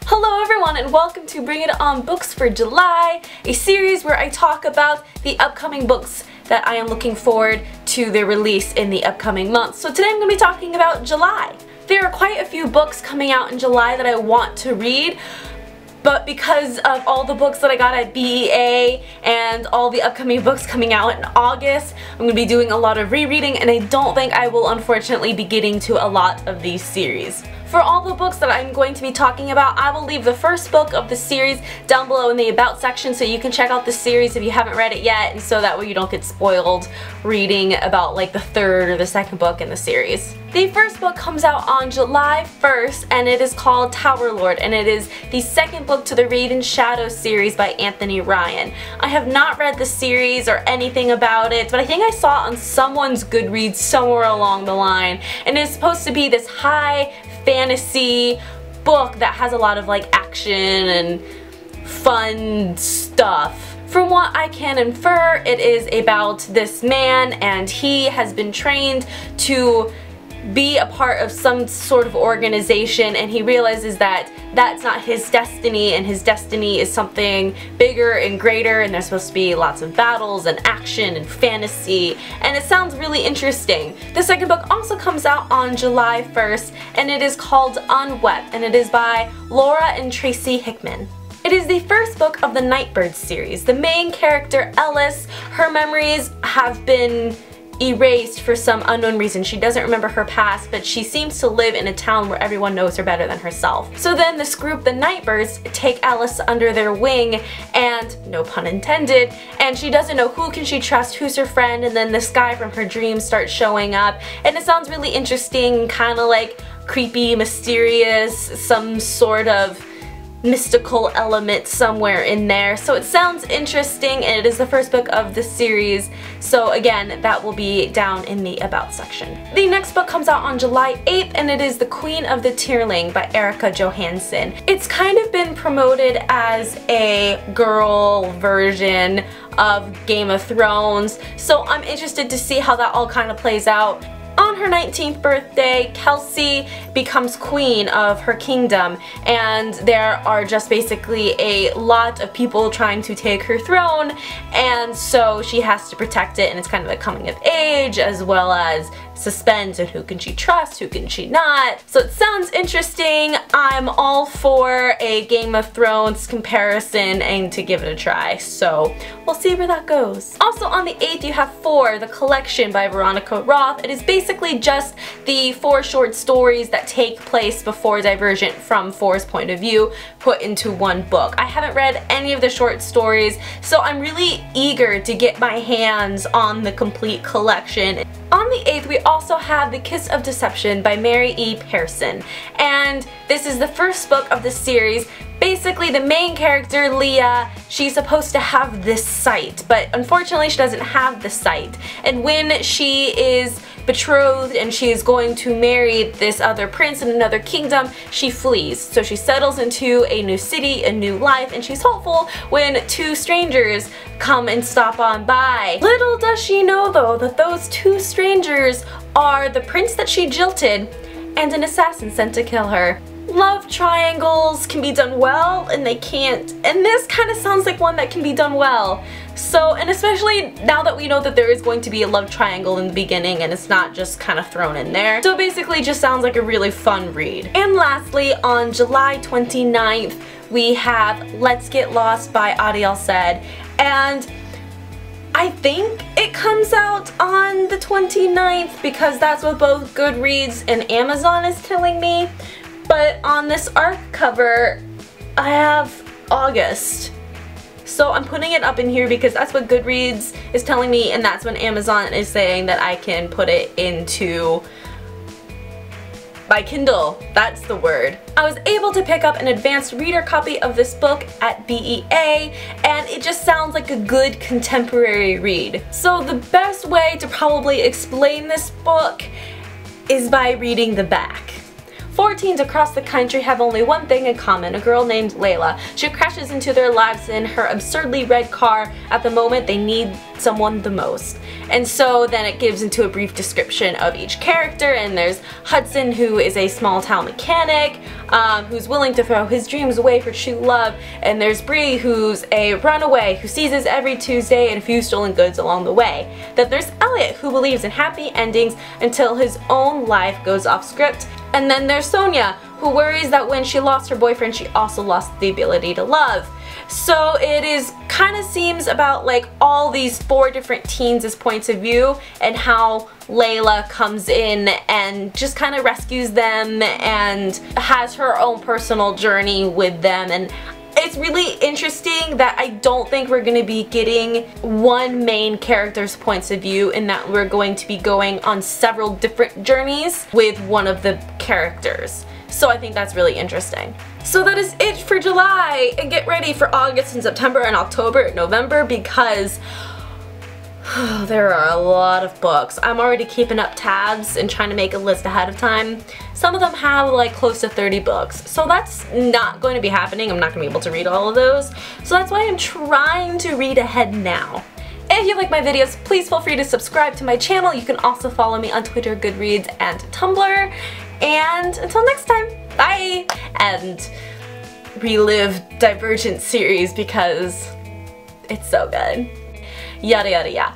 Hello everyone and welcome to Bring It On Books for July, a series where I talk about the upcoming books that I am looking forward to their release in the upcoming months. So today I'm going to be talking about July. There are quite a few books coming out in July that I want to read, but because of all the books that I got at BEA and all the upcoming books coming out in August, I'm going to be doing a lot of rereading and I don't think I will unfortunately be getting to a lot of these series. For all the books that I'm going to be talking about, I will leave the first book of the series down below in the About section so you can check out the series if you haven't read it yet, and so that way you don't get spoiled reading about like the third or the second book in the series. The first book comes out on July 1st and it is called Tower Lord, and it is the second book to the Raven Shadow series by Anthony Ryan. I have not read the series or anything about it, but I think I saw it on someone's Goodreads somewhere along the line, and it's supposed to be this high fantasy book that has a lot of like action and fun stuff. From what I can infer, it is about this man and he has been trained to be a part of some sort of organization, and he realizes that that's not his destiny and his destiny is something bigger and greater, and there's supposed to be lots of battles and action and fantasy, and it sounds really interesting. The second book also comes out on July 1st and it is called Unwept, and it is by Laura and Tracy Hickman. It is the first book of the Nightbird series. The main character, Ellis, her memories have been erased for some unknown reason. She doesn't remember her past, but she seems to live in a town where everyone knows her better than herself. So then this group, the Nightbirds, take Alice under their wing, and no pun intended, and she doesn't know who can she trust, who's her friend, and then this guy from her dreams starts showing up, and it sounds really interesting, kind of like creepy, mysterious, some sort of mystical element somewhere in there. So it sounds interesting, and it is the first book of the series, so again that will be down in the About section. The next book comes out on July 8th and it is The Queen of the Tyrling by Erica Johansson. It's kind of been promoted as a girl version of Game of Thrones, so I'm interested to see how that all kind of plays out. On her 19th birthday, Kelsey becomes queen of her kingdom, and there are just basically a lot of people trying to take her throne, and so she has to protect it, and it's kind of a coming of age as well as suspense and who can she trust, who can she not. So it sounds interesting. I'm all for a Game of Thrones comparison and to give it a try, so we'll see where that goes. Also on the 8th you have Four, the collection by Veronica Roth. It is basically just the 4 short stories that take place before Divergent from Four's point of view put into one book. I haven't read any of the short stories, so I'm really eager to get my hands on the complete collection. On the 8th we also have The Kiss of Deception by Mary E. Pearson, and this is the first book of the series. Basically the main character, Leah, she's supposed to have this sight, but unfortunately she doesn't have the sight, and when she is betrothed and she is going to marry this other prince in another kingdom, she flees. So she settles into a new city, a new life, and she's hopeful when 2 strangers come and stop on by. Little does she know though that those 2 strangers are the prince that she jilted and an assassin sent to kill her. Love triangles can be done well and they can't, and this kind of sounds like one that can be done well. So, and especially now that we know that there is going to be a love triangle in the beginning and it's not just kind of thrown in there. So basically just sounds like a really fun read. And lastly, on July 29th we have Let's Get Lost by Adiel Said, and I think it comes out on the 29th because that's what both Goodreads and Amazon is telling me. But on this ARC cover, I have August. So I'm putting it up in here because that's what Goodreads is telling me, and that's when Amazon is saying that I can put it into my Kindle. That's the word. I was able to pick up an advanced reader copy of this book at BEA, and it just sounds like a good contemporary read. So the best way to probably explain this book is by reading the back. 4 teens across the country have only one thing in common, a girl named Layla. She crashes into their lives in her absurdly red car at the moment they need someone the most. And so then it gives into a brief description of each character, and there's Hudson, who is a small town mechanic who's willing to throw his dreams away for true love, and there's Bree, who's a runaway who seizes every Tuesday and a few stolen goods along the way. Then there's Elliot, who believes in happy endings until his own life goes off script. And then there's Sonia, who worries that when she lost her boyfriend, she also lost the ability to love. So it is kind of seems about like all these 4 different teens' points of view, and how Layla comes in and just kind of rescues them and has her own personal journey with them. And it's really interesting that I don't think we're going to be getting one main character's points of view, and that we're going to be going on several different journeys with one of the characters. So I think that's really interesting. So that is it for July, and get ready for August and September and October and November, because there are a lot of books. I'm already keeping up tabs and trying to make a list ahead of time. Some of them have like close to 30 books, so that's not going to be happening. I'm not going to be able to read all of those, so that's why I'm trying to read ahead now. If you like my videos, please feel free to subscribe to my channel. You can also follow me on Twitter, Goodreads, and Tumblr. And until next time, bye! And relive Divergent series because it's so good. Yada yada yada.